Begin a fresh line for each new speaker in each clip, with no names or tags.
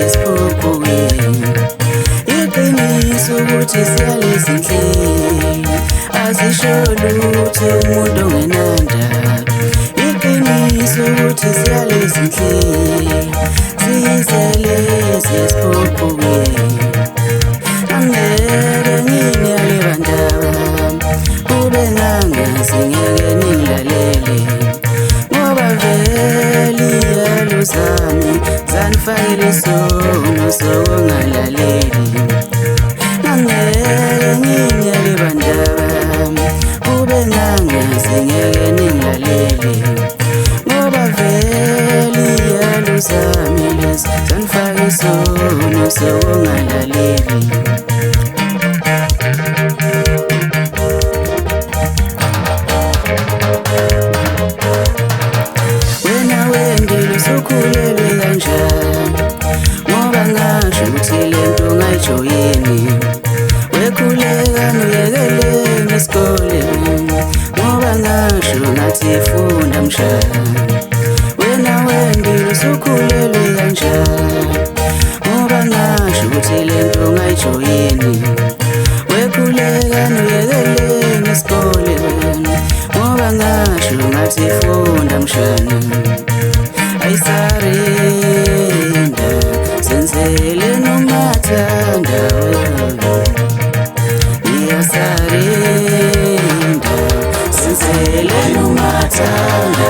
isiphuphuke. Iqiniso ukuthi siyalezi ndleli azisho lutho umuntu ongenandaba. Iqiniso ukuthi siyalezi ndleli siyizelezi isiphuphuke. Angeke ngiyale bandaba kube ngangazi ngeke ningilalele ngoba vele iyalo zami zanifakela isono sokungalaleli. Angeke ngiyale bandaba kube ngangazi ngeke ningilalele ngoba vele iyalo zami lezi zanifakela isono sokungalaleli. Usukhulelwe kanjani ngoba ngasho ukuthi lento ungayijoyini. Wekhuleka noyekeleni isikole ngoba ngasho ngathi funda mshana. Wena wendile usukhulelwe kanjani ngoba ngasho ukuthi lento ungayijoyini. Wekhuleka noyekeleni isikole ngoba ngasho ngathi funda mshana. Ayisarenda senzele nomathanda iyasarenda senzele nomathanda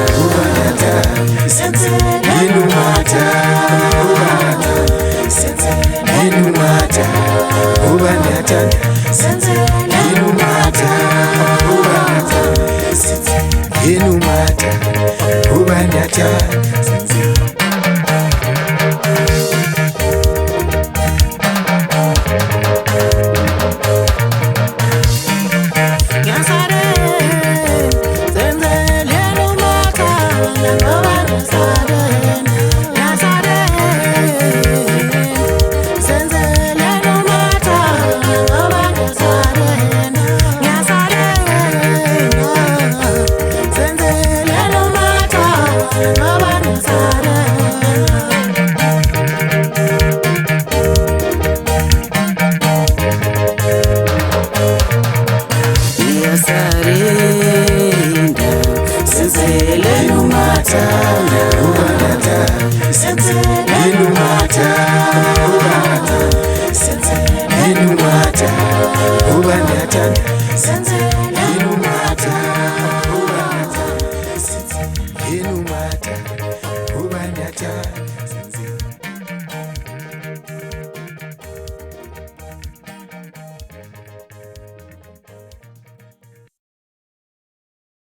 senzele nomathanda senzele nomathanda senzele nomathanda senzele nomathanda. Iyasarenda senzele nomathanda senzele nomathanda senzele nomathanda senzele nomathanda senzele nomathanda.